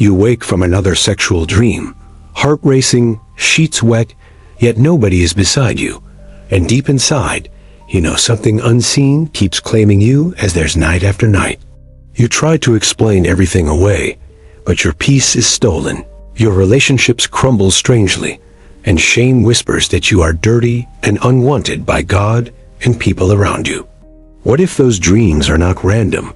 You wake from another sexual dream, heart racing, sheets wet, yet nobody is beside you. And deep inside, you know something unseen keeps claiming you as there's night after night. You try to explain everything away, but your peace is stolen. Your relationships crumble strangely, and shame whispers that you are dirty and unwanted by God and people around you. What if those dreams are not random,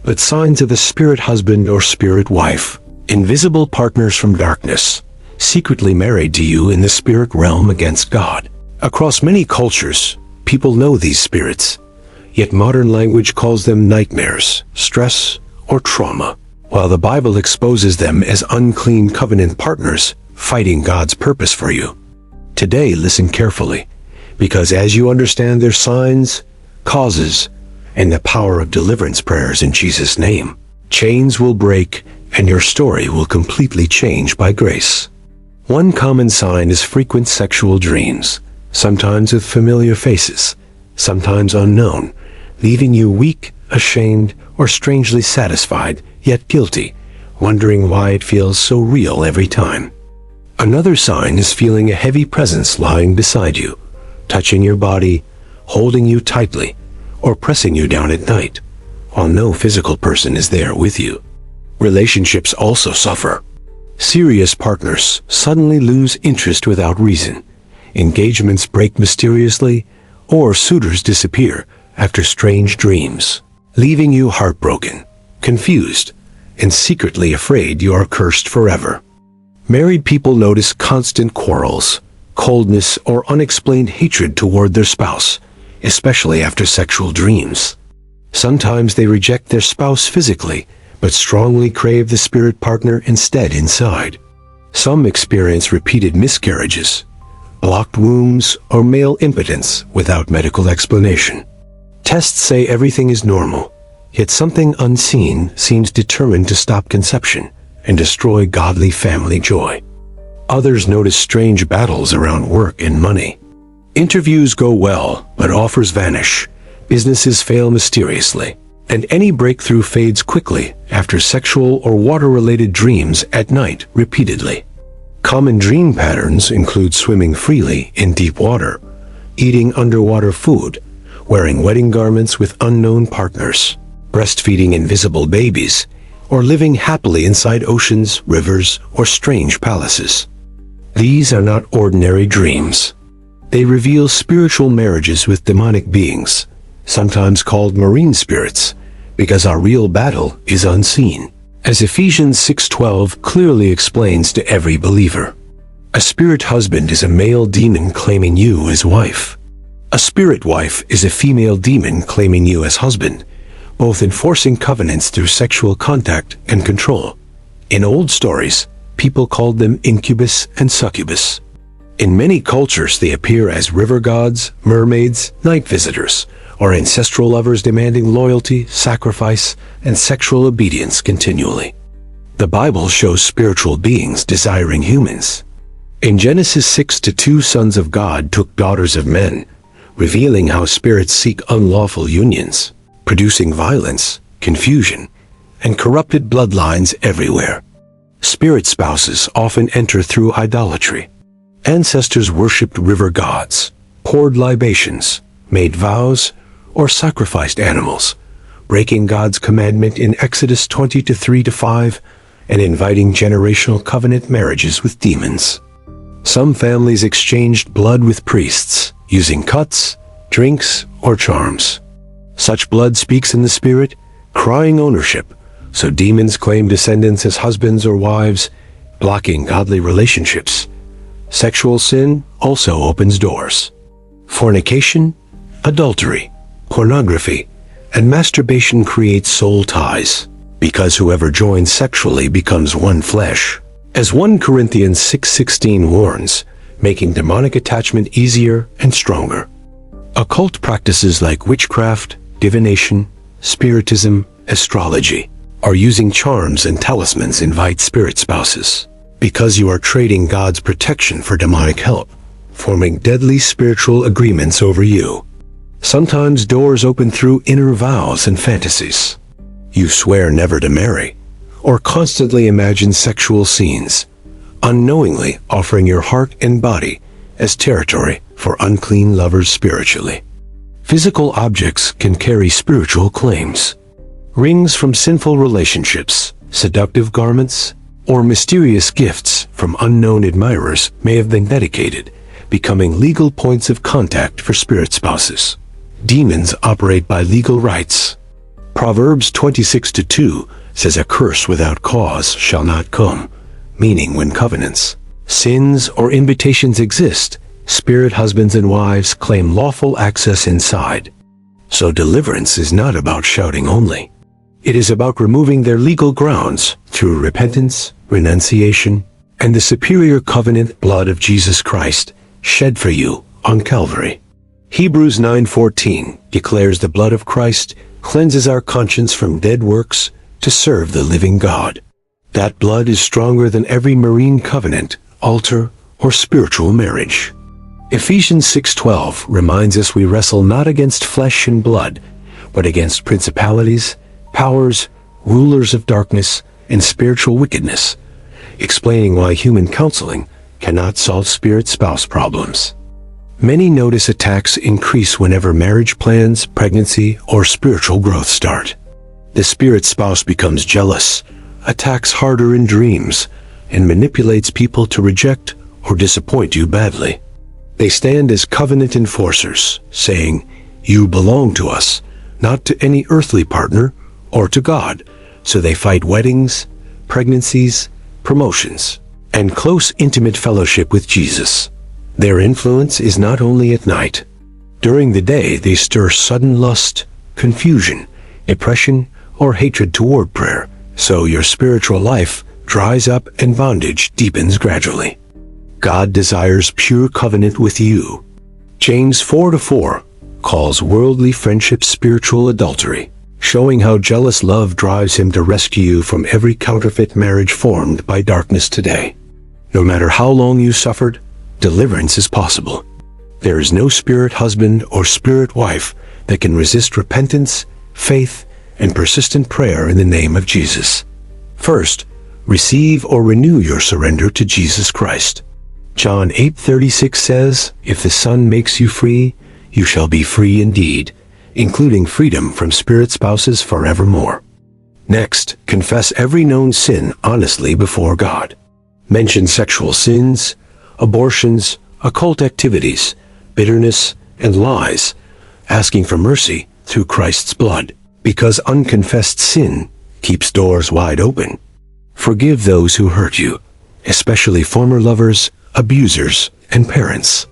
but signs of a spirit husband or spirit wife, invisible partners from darkness, secretly married to you in the spirit realm against God? Across many cultures, people know these spirits, yet modern language calls them nightmares, stress, or trauma, while the Bible exposes them as unclean covenant partners fighting God's purpose for you. Today, listen carefully, because as you understand their signs, causes, and the power of deliverance prayers in Jesus' name, chains will break and your story will completely change by grace. One common sign is frequent sexual dreams, sometimes with familiar faces, sometimes unknown, leaving you weak, ashamed, or strangely satisfied, yet guilty, wondering why it feels so real every time. Another sign is feeling a heavy presence lying beside you, touching your body, holding you tightly, or pressing you down at night, while no physical person is there with you. Relationships also suffer. Serious partners suddenly lose interest without reason. Engagements break mysteriously, or suitors disappear after strange dreams, leaving you heartbroken, confused, and secretly afraid you are cursed forever. Married people notice constant quarrels, coldness, or unexplained hatred toward their spouse, especially after sexual dreams. Sometimes they reject their spouse physically, but strongly crave the spirit partner instead inside. Some experience repeated miscarriages, blocked wombs, or male impotence without medical explanation. Tests say everything is normal, yet something unseen seems determined to stop conception and destroy godly family joy. Others notice strange battles around work and money. Interviews go well, but offers vanish. Businesses fail mysteriously, and any breakthrough fades quickly after sexual or water-related dreams at night repeatedly. Common dream patterns include swimming freely in deep water, eating underwater food, wearing wedding garments with unknown partners, breastfeeding invisible babies, or living happily inside oceans, rivers, or strange palaces. These are not ordinary dreams. They reveal spiritual marriages with demonic beings, sometimes called marine spirits, because our real battle is unseen. As Ephesians 6:12 clearly explains to every believer, a spirit husband is a male demon claiming you as wife. A spirit wife is a female demon claiming you as husband, both enforcing covenants through sexual contact and control. In old stories, people called them incubus and succubus. In many cultures, they appear as river gods, mermaids, night visitors, or ancestral lovers demanding loyalty, sacrifice, and sexual obedience continually. The Bible shows spiritual beings desiring humans. In Genesis 6:2, sons of God took daughters of men, revealing how spirits seek unlawful unions, producing violence, confusion, and corrupted bloodlines everywhere. Spirit spouses often enter through idolatry. Ancestors worshipped river gods, poured libations, made vows, or sacrificed animals, breaking God's commandment in Exodus 20:3-5 and inviting generational covenant marriages with demons. Some families exchanged blood with priests, using cuts, drinks, or charms. Such blood speaks in the spirit, crying ownership, so demons claim descendants as husbands or wives, blocking godly relationships. Sexual sin also opens doors. Fornication, adultery, pornography, and masturbation create soul ties, because whoever joins sexually becomes one flesh. As 1 Corinthians 6:16 warns, making demonic attachment easier and stronger. Occult practices like witchcraft, divination, spiritism, astrology, or using charms and talismans invite spirit spouses, because you are trading God's protection for demonic help, forming deadly spiritual agreements over you. Sometimes doors open through inner vows and fantasies. You swear never to marry, or constantly imagine sexual scenes, unknowingly offering your heart and body as territory for unclean lovers spiritually. Physical objects can carry spiritual claims. Rings from sinful relationships, seductive garments, or mysterious gifts from unknown admirers may have been dedicated, becoming legal points of contact for spirit spouses. Demons operate by legal rights. Proverbs 26:2 says, "A curse without cause shall not come," meaning when covenants, sins, or invitations exist, spirit husbands and wives claim lawful access inside. So deliverance is not about shouting only. It is about removing their legal grounds through repentance, renunciation, and the superior covenant blood of Jesus Christ shed for you on Calvary. Hebrews 9:14 declares the blood of Christ cleanses our conscience from dead works to serve the living God. That blood is stronger than every marine covenant, altar, or spiritual marriage. Ephesians 6:12 reminds us we wrestle not against flesh and blood, but against principalities, powers, rulers of darkness, and spiritual wickedness, explaining why human counseling cannot solve spirit spouse problems. Many notice attacks increase whenever marriage plans, pregnancy, or spiritual growth start. The spirit spouse becomes jealous, attacks harder in dreams, and manipulates people to reject or disappoint you badly. They stand as covenant enforcers, saying, "You belong to us, not to any earthly partner or to God." So they fight weddings, pregnancies, promotions, and close intimate fellowship with Jesus. Their influence is not only at night. During the day, they stir sudden lust, confusion, oppression, or hatred toward prayer. So your spiritual life dries up and bondage deepens gradually. God desires pure covenant with you. James 4:4 calls worldly friendship spiritual adultery, showing how jealous love drives him to rescue you from every counterfeit marriage formed by darkness today. No matter how long you suffered, deliverance is possible. There is no spirit husband or spirit wife that can resist repentance, faith, and persistent prayer in the name of Jesus. First, receive or renew your surrender to Jesus Christ. John 8:36 says, "If the Son makes you free, you shall be free indeed," including freedom from spirit spouses forevermore. Next, confess every known sin honestly before God. Mention sexual sins, abortions, occult activities, bitterness, and lies, asking for mercy through Christ's blood, because unconfessed sin keeps doors wide open. Forgive those who hurt you, especially former lovers, abusers, and parents.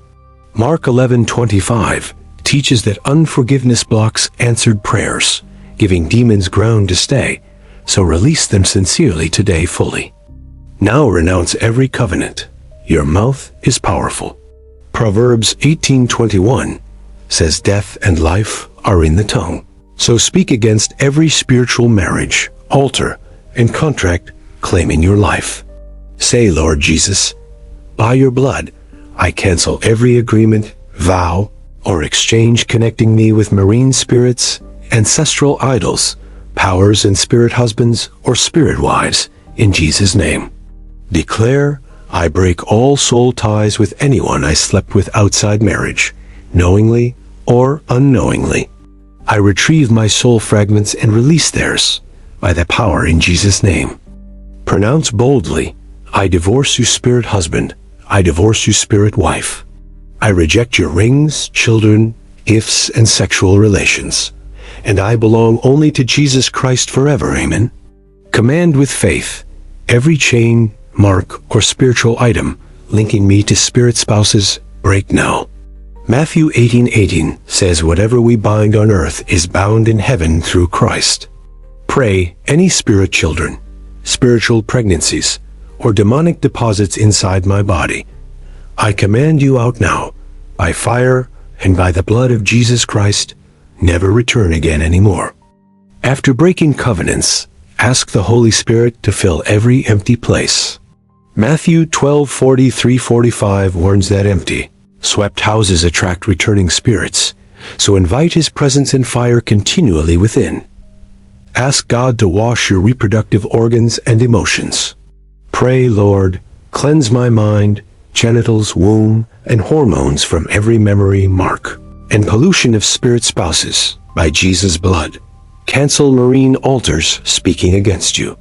Mark 11:25 teaches that unforgiveness blocks answered prayers, giving demons ground to stay, so release them sincerely today fully. Now renounce every covenant. Your mouth is powerful. Proverbs 18:21 says death and life are in the tongue. So speak against every spiritual marriage, altar, and contract claiming your life. Say, Lord Jesus, by your blood, I cancel every agreement, vow, or exchange connecting me with marine spirits, ancestral idols, powers and spirit husbands, or spirit wives, in Jesus' name. Declare, I break all soul ties with anyone I slept with outside marriage, knowingly or unknowingly. I retrieve my soul fragments and release theirs by the power in Jesus' name. Pronounce boldly, I divorce you, spirit husband. I divorce you, spirit wife. I reject your rings, children, gifts, and sexual relations. And I belong only to Jesus Christ forever. Amen. Command with faith every chain, mark, or spiritual item linking me to spirit spouses, break now. Matthew 18:18 says whatever we bind on earth is bound in heaven through Christ. Pray any spirit children, spiritual pregnancies, or demonic deposits inside my body. I command you out now, by fire and by the blood of Jesus Christ, never return again anymore. After breaking covenants, ask the Holy Spirit to fill every empty place. Matthew 12:43-45 warns that empty, swept houses attract returning spirits, so invite his presence and fire continually within. Ask God to wash your reproductive organs and emotions. Pray, Lord, cleanse my mind, genitals, womb, and hormones from every memory, mark, and pollution of spirit spouses by Jesus' blood. Cancel marine altars speaking against you.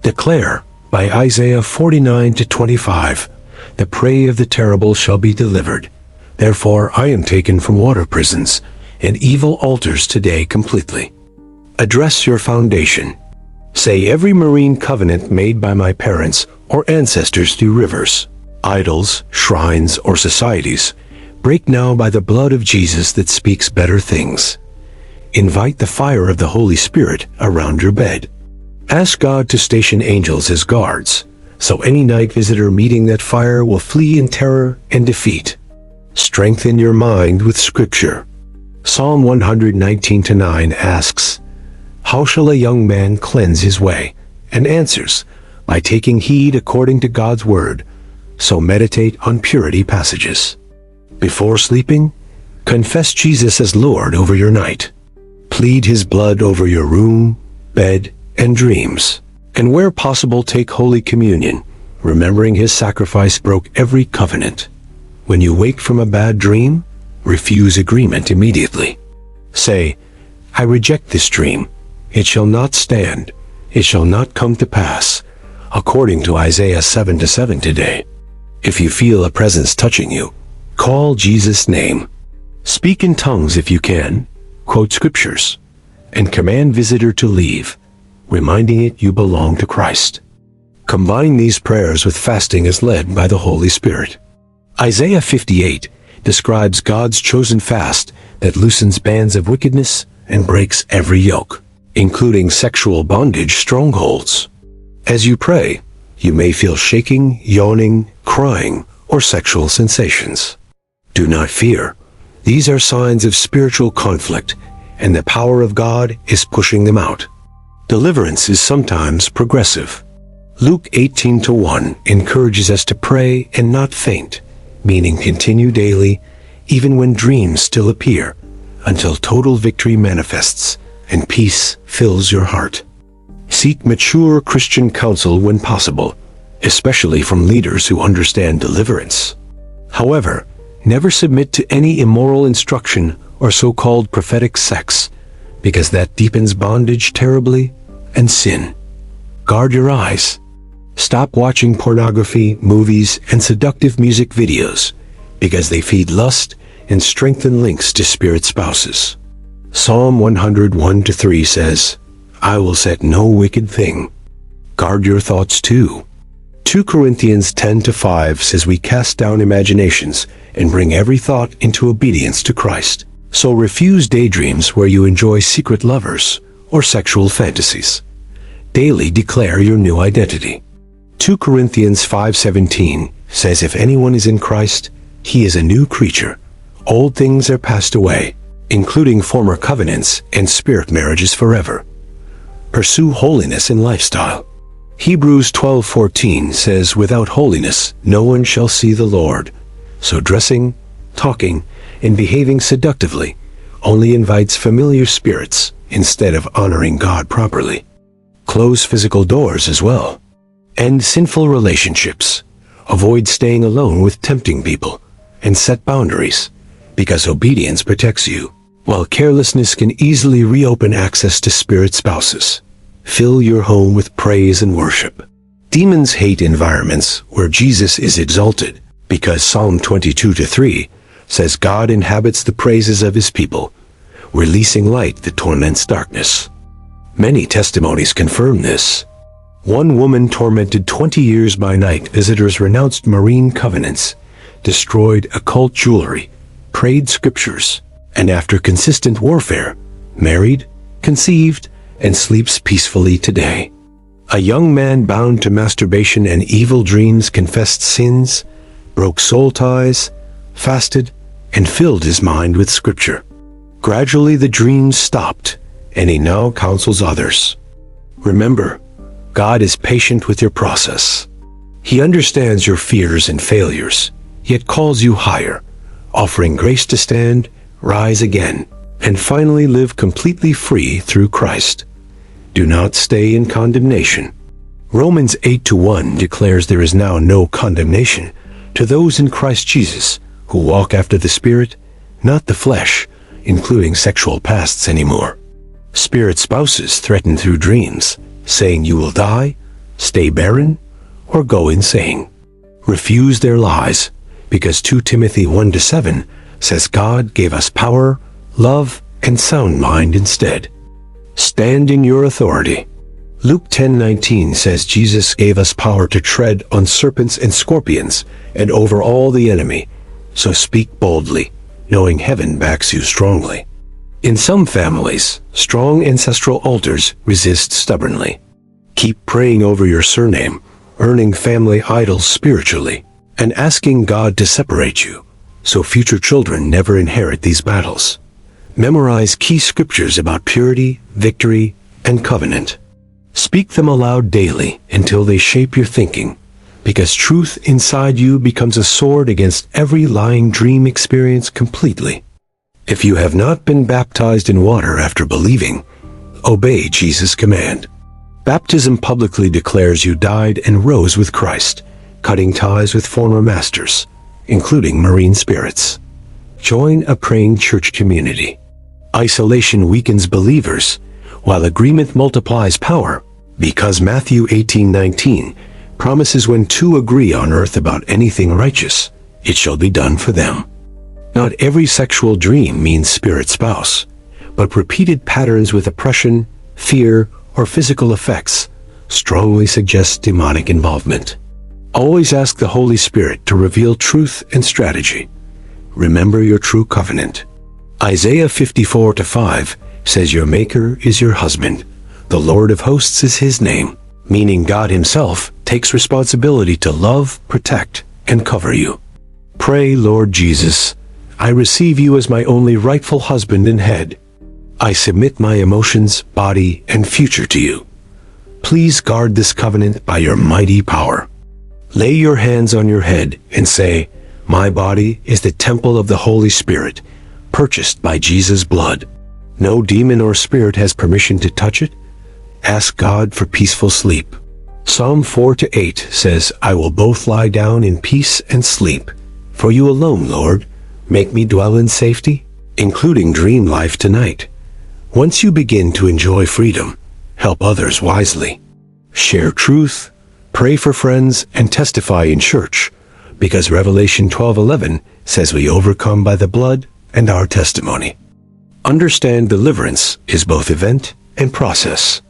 Declare by Isaiah 49-25, the prey of the terrible shall be delivered. Therefore I am taken from water prisons and evil altars today completely. Address your foundation. Say every marine covenant made by my parents or ancestors through rivers, idols, shrines, or societies, break now by the blood of Jesus that speaks better things. Invite the fire of the Holy Spirit around your bed. Ask God to station angels as guards, so any night visitor meeting that fire will flee in terror and defeat. Strengthen your mind with Scripture. Psalm 119-9 asks, "How shall a young man cleanse his way?" and answers, by taking heed according to God's word. So meditate on purity passages. Before sleeping, confess Jesus as Lord over your night. Plead his blood over your room, bed, and dreams. And where possible, take Holy Communion, remembering his sacrifice broke every covenant. When you wake from a bad dream, refuse agreement immediately. Say, "I reject this dream. It shall not stand. It shall not come to pass," according to Isaiah 7-7 today. If you feel a presence touching you, call Jesus' name. Speak in tongues if you can, quote scriptures, and command visitor to leave, reminding it you belong to Christ. Combine these prayers with fasting as led by the Holy Spirit. Isaiah 58 describes God's chosen fast that loosens bands of wickedness and breaks every yoke, including sexual bondage strongholds. As you pray, you may feel shaking, yawning, crying, or sexual sensations. Do not fear. These are signs of spiritual conflict, and the power of God is pushing them out. Deliverance is sometimes progressive. Luke 18-1 encourages us to pray and not faint, meaning continue daily, even when dreams still appear, until total victory manifests and peace fills your heart. Seek mature Christian counsel when possible, especially from leaders who understand deliverance. However, never submit to any immoral instruction or so-called prophetic sex, because that deepens bondage terribly and sin. Guard your eyes. Stop watching pornography, movies, and seductive music videos, because they feed lust and strengthen links to spirit spouses. Psalm 101-3 says, "I will set no wicked thing." Guard your thoughts too. 2 Corinthians 10-5 says we cast down imaginations and bring every thought into obedience to Christ. So refuse daydreams where you enjoy secret lovers or sexual fantasies. Daily declare your new identity. 2 Corinthians 5:17 says if anyone is in Christ, he is a new creature. Old things are passed away, including former covenants and spirit marriages forever. Pursue holiness in lifestyle. Hebrews 12:14 says, "Without holiness, no one shall see the Lord." So dressing, talking, and behaving seductively only invites familiar spirits instead of honoring God properly. Close physical doors as well. End sinful relationships. Avoid staying alone with tempting people, and set boundaries, because obedience protects you, while carelessness can easily reopen access to spirit spouses. Fill your home with praise and worship. Demons hate environments where Jesus is exalted, because Psalm 22-3 says God inhabits the praises of his people, releasing light that torments darkness. Many testimonies confirm this. One woman tormented 20 years by night visitors renounced marine covenants, destroyed occult jewelry, prayed scriptures, and after consistent warfare, married, conceived, and sleeps peacefully today. A young man bound to masturbation and evil dreams confessed sins, broke soul ties, fasted, and filled his mind with scripture. Gradually the dreams stopped, and he now counsels others. Remember, God is patient with your process. He understands your fears and failures, yet calls you higher, offering grace to stand, rise again, and finally live completely free through Christ. Do not stay in condemnation. Romans 8:1 declares there is now no condemnation to those in Christ Jesus who walk after the Spirit, not the flesh, including sexual pasts anymore. Spirit spouses threaten through dreams, saying you will die, stay barren, or go insane. Refuse their lies, because 2 Timothy 1:7 says God gave us power, love, and sound mind instead. Stand in your authority. Luke 10:19 says Jesus gave us power to tread on serpents and scorpions and over all the enemy. So speak boldly, knowing heaven backs you strongly. In some families, strong ancestral altars resist stubbornly. Keep praying over your surname, earning family idols spiritually, and asking God to separate you, so future children never inherit these battles. Memorize key scriptures about purity, victory, and covenant. Speak them aloud daily until they shape your thinking, because truth inside you becomes a sword against every lying dream experience completely. If you have not been baptized in water after believing, obey Jesus' command. Baptism publicly declares you died and rose with Christ, cutting ties with former masters, including marine spirits. Join a praying church community. Isolation weakens believers, while agreement multiplies power, because Matthew 18:19 promises when two agree on earth about anything righteous, it shall be done for them. Not every sexual dream means spirit spouse, but repeated patterns with oppression, fear, or physical effects strongly suggest demonic involvement. Always ask the Holy Spirit to reveal truth and strategy. Remember your true covenant. Isaiah 54:5 says your Maker is your husband. The Lord of hosts is his name, meaning God himself takes responsibility to love, protect, and cover you. Pray, Lord Jesus, I receive you as my only rightful husband and head. I submit my emotions, body, and future to you. Please guard this covenant by your mighty power. Lay your hands on your head and say, my body is the temple of the Holy Spirit, purchased by Jesus' blood. No demon or spirit has permission to touch it. Ask God for peaceful sleep. Psalm 4-8 says, I will both lie down in peace and sleep. For you alone, Lord, make me dwell in safety, including dream life tonight. Once you begin to enjoy freedom, help others wisely. Share truth, pray for friends, and testify in church, because Revelation 12:11 says we overcome by the blood and our testimony. Understand deliverance is both event and process.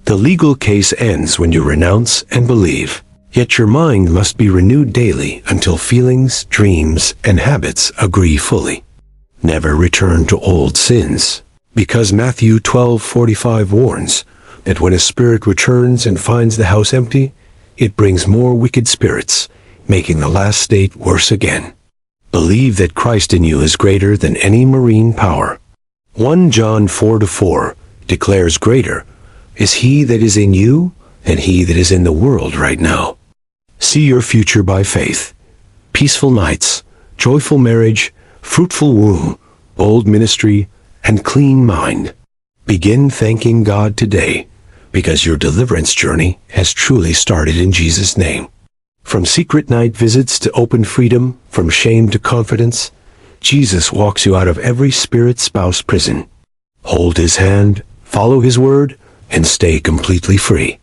The legal case ends when you renounce and believe, yet your mind must be renewed daily until feelings, dreams, and habits agree fully. Never return to old sins, because Matthew 12:45 warns that when a spirit returns and finds the house empty, it brings more wicked spirits, making the last state worse again. Believe that Christ in you is greater than any marine power. 1 John 4:4 declares greater is he that is in you than he that is in the world right now. See your future by faith. Peaceful nights, joyful marriage, fruitful womb, bold ministry, and clean mind. Begin thanking God today, because your deliverance journey has truly started in Jesus' name. From secret night visits to open freedom, from shame to confidence, Jesus walks you out of every spirit spouse prison. Hold his hand, follow his word, and stay completely free.